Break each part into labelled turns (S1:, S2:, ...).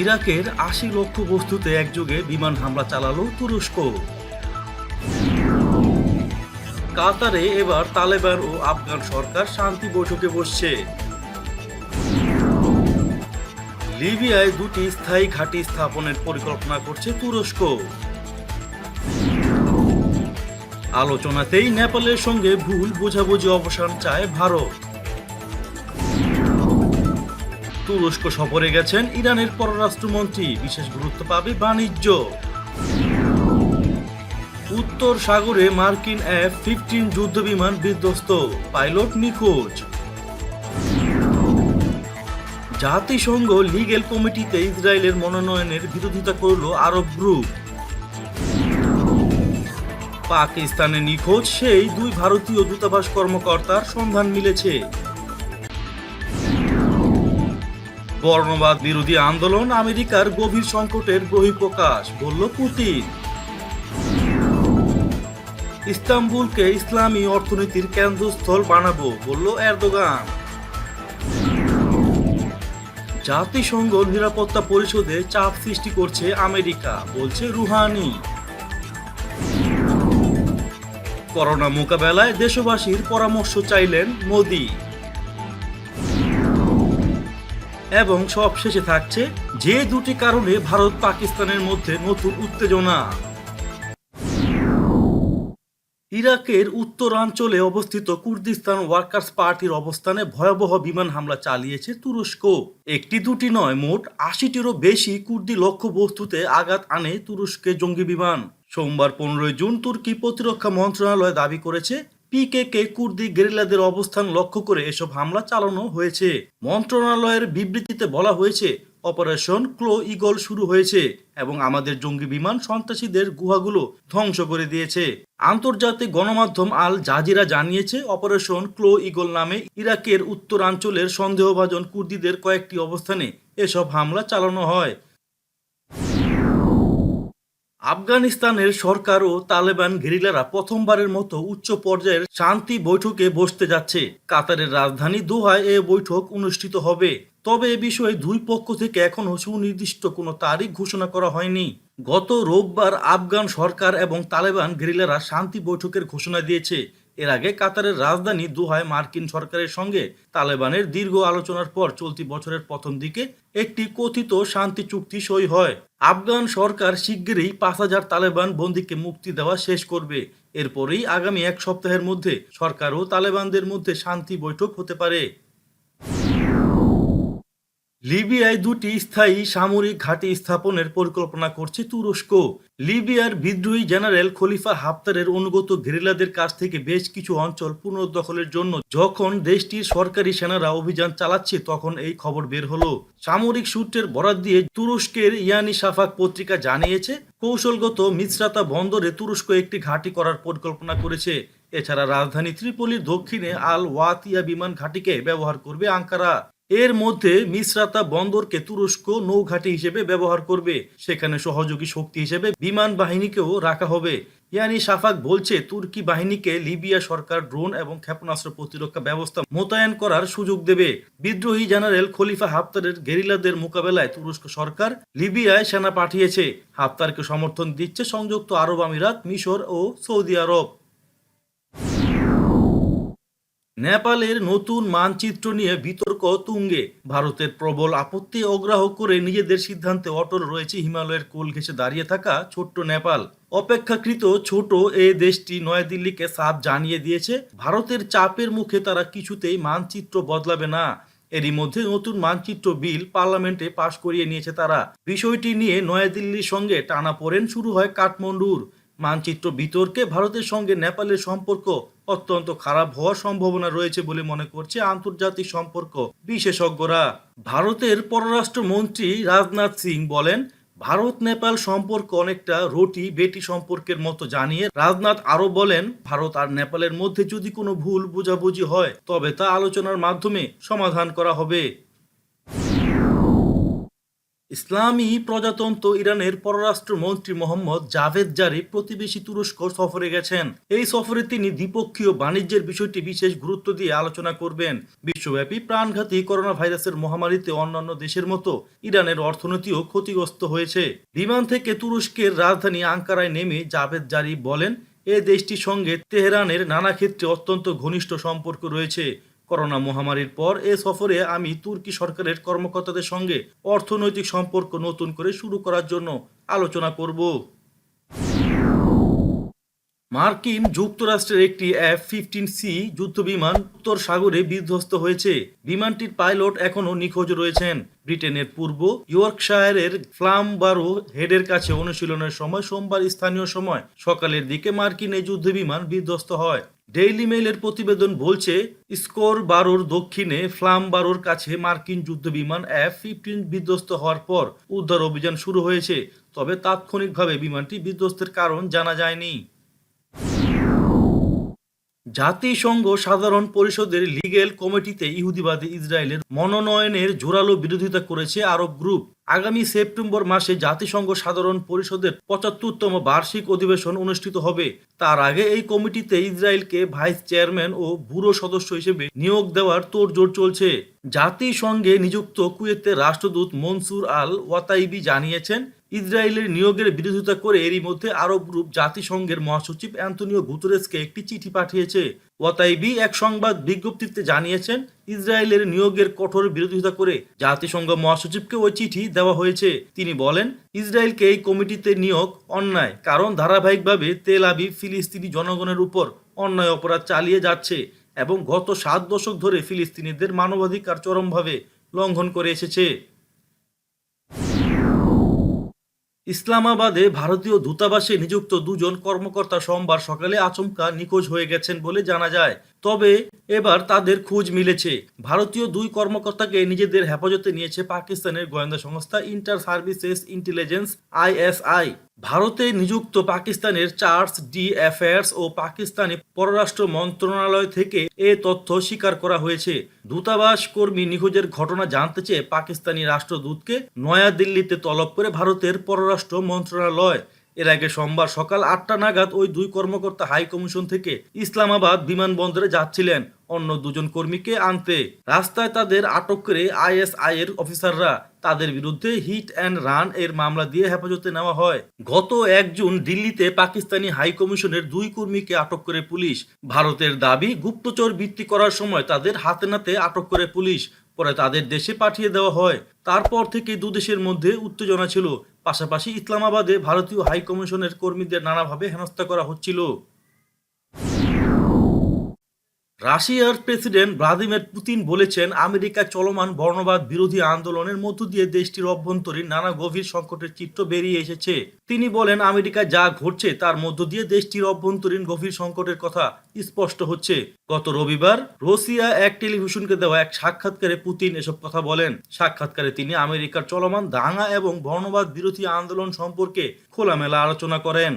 S1: ইরাকের ৮০ লক্ষ বস্তুতে একযোগে বিমান হামলা চালালো তুরস্ক। কাতারে এবার তালেবান ও আফগান সরকার শান্তি বৈঠকে বসছে। লিবিয়ায় দুটি স্থায়ী ঘাঁটি স্থাপনের পরিকল্পনা করছে তুরস্ক। আলোচনাতেই নেপালের সঙ্গে ভুল বোঝাবুঝি অবসান চায় ভারত। তুরস্ক সফরে গেছেন ইরানের পররাষ্ট্রমন্ত্রী, বিশেষ গুরুত্ব পাবে বাণিজ্য। উত্তর সাগরে মার্কিন F-15 যুদ্ধবিমান বিধ্বস্ত, পাইলট নিখোঁজ। জাতিসংঘ লিগ্যাল কমিটিতে ইসরায়েলের মনোনয়নের বিরোধিতা করল আরব গ্রুপ। পাকিস্তানে নিখোঁজ সেই দুই ভারতীয় দূতাবাস কর্মকর্তার সন্ধান মিলেছে। বর্ণবাদ বিরোধী আন্দোলন আমেরিকার গভীর সংকটের বহিঃপ্রকাশ, বলল পুতিন। ইস্তাম্বুলকে ইসলামী অর্থনীতির কেন্দ্রস্থল বানাবো, বলল এরদোগান। জাতিসংঘ নিরাপত্তা পরিষদে চাপ সৃষ্টি করছে আমেরিকা, বলছে রুহানি। করোনা মোকাবেলায় দেশবাসীর পরামর্শ চাইলেন মোদি। এবং সবশেষে থাকছে যে দুটি কারণে ভারত পাকিস্তানের মধ্যে নতুন উত্তেজনা। ইরাকের উত্তরাঞ্চলে অবস্থিত কুর্দিস্তান ওয়ার্কার্স পার্টির অবস্থানে ভয়াবহ বিমান হামলা চালিয়েছে তুরস্ক। একটি দুটি নয়, মোট ৮০টিরও বেশি কুর্দি লক্ষ্যবস্তুতে আঘাত আনে তুরস্কের জঙ্গি বিমান। সোমবার ১৫ জুন তুর্কি প্রতিরক্ষা মন্ত্রণালয় দাবি করেছে পিকেকে কুর্দি গেরিলাদের অবস্থান লক্ষ্য করে এসব হামলা চালানো হয়েছে। মন্ত্রণালয়ের বিবৃতিতে বলা হয়েছে, অপারেশন ক্লো ইগল শুরু হয়েছে এবং আমাদের জঙ্গি বিমান সন্ত্রাসীদের গুহাগুলো ধ্বংস করে দিয়েছে। আন্তর্জাতিক গণমাধ্যম আল জাজিরা জানিয়েছে, অপারেশন ক্লো ইগল নামে ইরাকের উত্তরাঞ্চলের সন্দেহভাজন কুর্দিদের কয়েকটি অবস্থানে এসব হামলা চালানো হয়। আফগানিস্তানের সরকার ও তালেবান গেরিলারা প্রথমবারের মতো উচ্চ পর্যায়ের শান্তি বৈঠকে বসতে যাচ্ছে। কাতারের রাজধানী দোহায় এ বৈঠক অনুষ্ঠিত হবে। তবে এ বিষয়ে দুই পক্ষ থেকে এখনো সুনির্দিষ্ট কোনো তারিখ ঘোষণা করা হয়নি। গত রোববার আফগান সরকার এবং তালেবান গেরিলারা শান্তি বৈঠকের ঘোষণা দিয়েছে। এর আগে কাতারের রাজধানী দোহায় মার্কিন সরকারের সঙ্গে তালেবানের দীর্ঘ আলোচনার পর চলতি বছরের প্রথম দিকে একটি কথিত শান্তি চুক্তি সই হয়। আফগান সরকার শিগগিরই ৫,০০০ তালেবান বন্দীকে মুক্তি দেওয়া শেষ করবে। এরপরেই আগামী এক সপ্তাহের মধ্যে সরকার ও তালেবানদের মধ্যে শান্তি বৈঠক হতে পারে। লিবিয়ায় দুটি স্থায়ী সামরিক ঘাঁটি স্থাপনের পরিকল্পনা করছে তুরস্ক। লিবিয়ার বিদ্রোহী জেনারেল খলিফা হাফতারের অনুগত গেরিলাদের কাছ থেকে বেশ কিছু অঞ্চল পুনর্দখলের জন্য যখন দেশটির সরকারি সেনারা অভিযান চালাচ্ছে, তখন এই খবর বের হলো। সামরিক সূত্রের বরাত দিয়ে তুরস্কের ইয়ানি শাফাক পত্রিকা জানিয়েছে, কৌশলগত মিসরাতা বন্দরে তুরস্ক একটি ঘাঁটি করার পরিকল্পনা করেছে। এছাড়া রাজধানী ত্রিপলির দক্ষিণে আল ওয়াতিয়া বিমান ঘাঁটিকে ব্যবহার করবে আঙ্কারা। এর মধ্যে মিসরাতা বন্দরকে তুরস্ক নৌঘাঁটি হিসেবে ব্যবহার করবে। সেখানে সহযোগী শক্তি হিসেবে বিমান বাহিনীকেও রাখা হবে। ইয়ানি শাফাক বলছে, তুর্কি বাহিনীকে লিবিয়া সরকার ড্রোন এবং ক্ষেপণাস্ত্র প্রতিরক্ষা ব্যবস্থা মোতায়েন করার সুযোগ দেবে। বিদ্রোহী জেনারেল খলিফা হাফতারের গেরিলাদের মোকাবেলায় তুরস্ক সরকার লিবিয়ায় সেনা পাঠিয়েছে। হাফতারকে সমর্থন দিচ্ছে সংযুক্ত আরব আমিরাত, মিশর ও সৌদি আরব। নেপালের নতুন মানচিত্র নিয়ে বিতর্ক তুঙ্গে। ভারতের প্রবল আপত্তি অগ্রাহ্য করে নিজেদের সিদ্ধান্তে অটল রয়েছে হিমালয়ের কোল ঘেঁষে দাঁড়িয়ে থাকা ছোট্ট নেপাল। অপেক্ষাকৃত ছোট এ দেশটি নয়াদিল্লিকে সাফ জানিয়ে দিয়েছে, ভারতের চাপের মুখে তারা কিছুতেই মানচিত্র বদলাবে না। এরই মধ্যে নতুন মানচিত্র বিল পার্লামেন্টে পাশ করিয়ে নিয়েছে তারা। বিষয়টি নিয়ে নয়াদিল্লির সঙ্গে টানাপোড়েন শুরু হয় কাঠমান্ডুর। মানচিত্র বিতর্কে ভারতের সঙ্গে নেপালের সম্পর্ক অত্যন্ত খারাপ হওয়ার সম্ভাবনা রয়েছে বলে মনে করছে আন্তর্জাতিক সম্পর্ক বিশেষজ্ঞরা। ভারতের পররাষ্ট্রমন্ত্রী রাজনাথ সিং বলেন, ভারত নেপাল সম্পর্ক অনেকটা রুটি বেটি সম্পর্কের মতো জানিয়ে রাজনাথ আরো বলেন, ভারত আর নেপালের মধ্যে যদি কোনো ভুল বোঝাবুঝি হয় তবে তা আলোচনার মাধ্যমে সমাধান করা হবে। ইসলামী প্রজাতন্ত্র ইরানের পররাষ্ট্রমন্ত্রী মোহাম্মদ জাভেদ জারিফ প্রতিবেশী তুরস্ক সফরে গেছেন। এই সফরে তিনি দ্বিপক্ষীয় বাণিজ্যের বিষয়টি বিশেষ গুরুত্ব দিয়ে আলোচনা করবেন। বিশ্বব্যাপী প্রাণঘাতী করোনা ভাইরাসের মহামারীতে অন্যান্য দেশের মতো ইরানের অর্থনীতিও ক্ষতিগ্রস্ত হয়েছে। বিমান থেকে তুরস্কের রাজধানী আঙ্কারায় নেমে জাভেদ জারিফ বলেন, এ দেশটির সঙ্গে তেহরানের নানা ক্ষেত্রে অত্যন্ত ঘনিষ্ঠ সম্পর্ক রয়েছে। করোনা মহামারীর পর এ সফরে আমি তুর্কি সরকারের কর্মকর্তাদের সঙ্গে অর্থনৈতিক সম্পর্ক নতুন করে শুরু করার জন্য আলোচনা করব। মার্কিন যুক্তরাষ্ট্রের একটি F-15C যুদ্ধবিমান উত্তর সাগরে বিধ্বস্ত হয়েছে। বিমানটির পাইলট এখনও নিখোঁজ রয়েছেন। ব্রিটেনের পূর্ব ইয়র্কশায়ারের ফ্লামবারো হেডের কাছে অনুশীলনের সময় সোমবার স্থানীয় সময় সকালের দিকে মার্কিন এই যুদ্ধবিমান বিধ্বস্ত হয়। ডেইলি মেইলের প্রতিবেদন বলছে, স্কোরবারোর দক্ষিণে ফ্লামবারোর কাছে মার্কিন যুদ্ধবিমান F-15 বিধ্বস্ত হওয়ার পর উদ্ধার অভিযান শুরু হয়েছে, তবে তাৎক্ষণিকভাবে বিমানটি বিধ্বস্তের কারণ জানা যায়নি। জাতিসংঘ সাধারণ পরিষদের লিগেল কমিটিতে ইহুদিবাদী ইসরায়েলের মনোনয়নের জোরালো বিরোধিতা করেছে আরব গ্রুপ। আগামী সেপ্টেম্বর মাসে জাতিসংঘ সাধারণ পরিষদের ৭৫তম বার্ষিক অধিবেশন অনুষ্ঠিত হবে। তার আগে এই কমিটিতে ইসরায়েলকে ভাইস চেয়ারম্যান ও ব্যুরো সদস্য হিসেবে নিয়োগ দেওয়ার তোড়জোড় চলছে। জাতিসংঘে নিযুক্ত কুয়েতের রাষ্ট্রদূত মনসুর আল ওয়াতাইবি জানিয়েছেন, ইসরায়েলের নিয়োগের বিরোধিতা করে এরই মধ্যে আরব গ্রুপ জাতিসংঘের মহাসচিব অ্যান্তোনিও গুতেরেসকে একটি চিঠি পাঠিয়েছে। ওয়াতাইবি এক সংবাদ বিজ্ঞপ্তিতে জানিয়েছেন, ইসরায়েলের নিয়োগের কঠোর বিরোধিতা করে জাতিসংঘ মহাসচিবকে ওই চিঠি দেওয়া হয়েছে। তিনি বলেন, ইসরায়েলকে এই কমিটিতে নিয়োগ অন্যায়, কারণ ধারাবাহিকভাবে তেল আবিব ফিলিস্তিনি জনগণের উপর অন্যায় অপরাধ চালিয়ে যাচ্ছে এবং গত 7 দশক ধরে ফিলিস্তিনিদের মানবাধিকার চরমভাবে লঙ্ঘন করে এসেছে। ইসলামাবাদে ভারতীয় দূতাবাসে নিযুক্ত দুজন কর্মকর্তা সোমবার সকালে আচমকা নিখোঁজ হয়ে গেছেন বলে জানা যায়। তবে এবার তাদের খোঁজ মিলেছে। ভারতীয় দুই কর্মকর্তাকে নিজেদের হেফাজতে নিয়েছে পাকিস্তানের গোয়েন্দা সংস্থা ইন্টার সার্ভিসেস ইন্টেলিজেন্স ISI। ভারতে নিযুক্ত পাকিস্তানের চার্জ ডি অ্যাফেয়ার্স ও পাকিস্তানি পররাষ্ট্র মন্ত্রণালয় থেকে এ তথ্য স্বীকার করা হয়েছে। দূতাবাস কর্মী নিখোঁজের ঘটনা জানতে চেয়ে পাকিস্তানি রাষ্ট্রদূতকে নয়াদিল্লিতে তলব করে ভারতের পররাষ্ট্র মন্ত্রণালয়। এর আগে সোমবার সকাল 8টা নাগাদ ওই দুই কর্মকর্তা হাই কমিশন থেকে ইসলামাবাদ বিমানবন্দরে যাচ্ছিলেন অন্য দুজন কর্মীকে আনতে। রাস্তায় তাদের আটক করে ISI এর অফিসাররা। তাদের বিরুদ্ধে হিট অ্যান্ড রান এর মামলা দিয়ে হেফাজতে নেওয়া হয়। গত 1 জুন দিল্লিতে পাকিস্তানি হাই কমিশনের দুই কর্মীকে আটক করে পুলিশ। ভারতের দাবি, গুপ্তচর বৃত্তি করার সময় তাদের হাতে নাতে আটক করে পুলিশ, পরে তাদের দেশে পাঠিয়ে দেওয়া হয়। তারপর থেকে দুদেশের মধ্যে উত্তেজনা ছিল। পাশাপাশি ইসলামাবাদে ভারতীয় হাই কমিশনের কর্মীদের নানাভাবে হেনস্থা করা হচ্ছিল। রাশিয়ার প্রেসিডেন্ট ভ্লাদিমির পুতিন বলেছেন, আমেরিকা চলমান বর্ণবাদ বিরোধী আন্দোলনের মধ্য দিয়ে দেশটির অভ্যন্তরীণ নানা গভীর সংকটের চিত্র বেরিয়ে এসেছে। তিনি বলেন, আমেরিকা যা ঘটছে তার মধ্য দিয়ে দেশটির অভ্যন্তরীণ গভীর সংকটের কথা স্পষ্ট হচ্ছে। গত রবিবার রাশিয়া এক টেলিভিশনকে দেওয়া এক সাক্ষাৎকারে পুতিন এসব কথা বলেন। সাক্ষাৎকারে তিনি আমেরিকার চলমান দাঙ্গা এবং বর্ণবাদ বিরোধী আন্দোলন সম্পর্কে খোলামেলা আলোচনা করেন।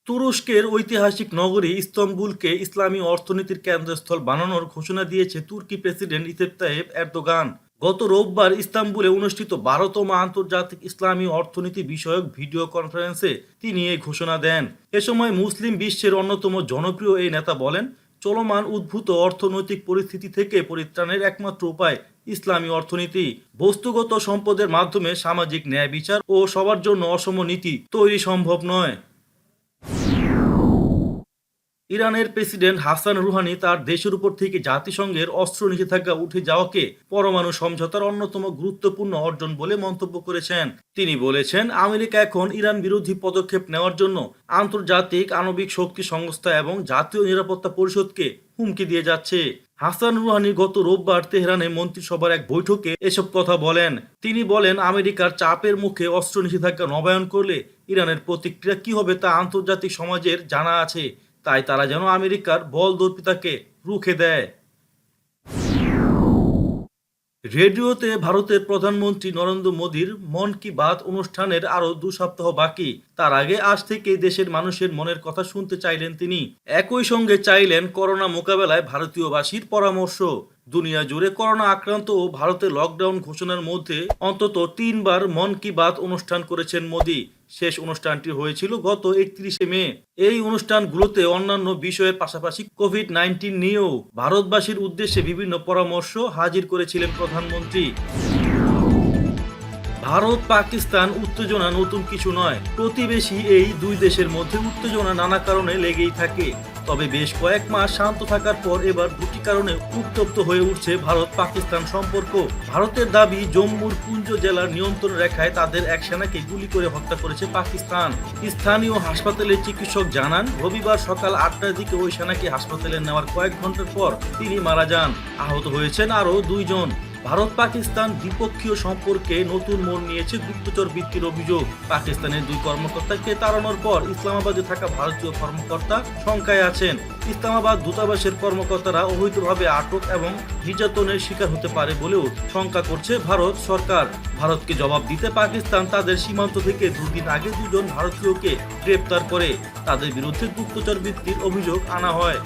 S1: তুরস্কের ঐতিহাসিক নগরী ইস্তম্বুলকে ইসলামী অর্থনীতির কেন্দ্রস্থল বানানোর ঘোষণা দিয়েছে তুর্কি প্রেসিডেন্ট রিসেপ তাইয়েপ এরদোগান। গত রোববার ইস্তাম্বুলে অনুষ্ঠিত 12তম আন্তর্জাতিক ইসলামী অর্থনীতি বিষয়ক ভিডিও কনফারেন্সে তিনি এই ঘোষণা দেন। এ সময় মুসলিম বিশ্বের অন্যতম জনপ্রিয় এই নেতা বলেন, চলমান উদ্ভূত অর্থনৈতিক পরিস্থিতি থেকে পরিত্রাণের একমাত্র উপায় ইসলামী অর্থনীতি। বস্তুগত সম্পদের মাধ্যমে সামাজিক ন্যায় বিচার ও সবার জন্য অসম নীতি তৈরি সম্ভব নয়। ইরানের প্রেসিডেন্ট হাসান রুহানি তার দেশের উপর থেকে জাতিসংঘের অস্ত্র নিষেধাজ্ঞা উঠে যাওয়াকে পরমাণু সমঝোতার অন্যতম গুরুত্বপূর্ণ অর্জন বলে মন্তব্য করেছেন। তিনি বলেছেন, আমেরিকা এখন ইরান বিরোধী পদক্ষেপ নেওয়ার জন্য আন্তর্জাতিক আণবিক শক্তি সংস্থা এবং জাতীয় নিরাপত্তা পরিষদকে হুমকি দিয়ে যাচ্ছে। হাসান রুহানি গত রোববার তেহরানে মন্ত্রিসভার এক বৈঠকে এসব কথা বলেন। তিনি বলেন, আমেরিকার চাপের মুখে অস্ত্র নিষেধাজ্ঞা নবায়ন করলে ইরানের প্রতিক্রিয়া কি হবে তা আন্তর্জাতিক সমাজের জানা আছে, তাই তারা যেন আমেরিকার বলদর্পিতাকে রুখে দেয়। রেডিওতে ভারতের প্রধানমন্ত্রী নরেন্দ্র মোদীর মন কি বাত অনুষ্ঠানের আরও 2 সপ্তাহ বাকি। তার আগে আজ থেকে দেশের মানুষের মনের কথা শুনতে চাইলেন তিনি। একই সঙ্গে চাইলেন করোনা মোকাবেলায় ভারতীয়বাসীর পরামর্শ। দুনিয়া জুড়ে করোনা আক্রান্ত ও ভারতে লকডাউন ঘোষণার মধ্যে অন্তত 3বার মন কি বাত অনুষ্ঠান করেছেন মোদি। শেষ অনুষ্ঠানটি হয়েছিল গত 31শে মে। এই অনুষ্ঠানগুলোতে অন্যান্য বিষয়ের পাশাপাশি কোভিড-19 নিয়েও ভারতবাসীর উদ্দেশ্যে বিভিন্ন পরামর্শ হাজির করেছিলেন প্রধানমন্ত্রী। ভারত পাকিস্তান উত্তেজনা নতুন কিছু নয়। প্রতিবেশী এই দুই দেশের মধ্যে উত্তেজনা নানা কারণে লেগেই থাকে। তবে বেশ কয়েক মাস শান্ত থাকার পর এবার দুটি কারণে উত্তপ্ত হয়ে উঠছে ভারত পাকিস্তান সম্পর্ক। ভারতের দাবি, জম্মুর পুঞ্জ জেলার নিয়ন্ত্রণ রেখায় তাদের এক সেনাকে গুলি করে হত্যা করেছে পাকিস্তান। স্থানীয় হাসপাতালের চিকিৎসক জানান, রবিবার সকাল 8টার দিকে ওই সেনাকে হাসপাতালে নেওয়ার কয়েক ঘন্টার পর তিনি মারা যান। আহত হয়েছেন আরও 2 জন। ভারত পাকিস্তান দ্বিপক্ষীয় সম্পর্কে নতুন মোড় নিয়েছে গুপ্তচর বৃত্তির অভিযোগ। পাকিস্তানের 2 কর্মকর্তাকে তাড়ানোর পর ইসলামাবাদে থাকা ভারতীয় কর্মকর্তা শঙ্কায় আছেন। ইসলামাবাদ দূতাবাসের কর্মকর্তারা অবৈধভাবে আটক এবং নির্যাতনের শিকার হতে পারে বলেও শঙ্কা করছে ভারত সরকার। ভারতকে জবাব দিতে পাকিস্তান তাদের সীমান্ত থেকে 2 দিন আগে 2 জন ভারতীয়কে গ্রেপ্তার করে। তাদের বিরুদ্ধে গুপ্তচর বৃত্তির অভিযোগ আনা হয়।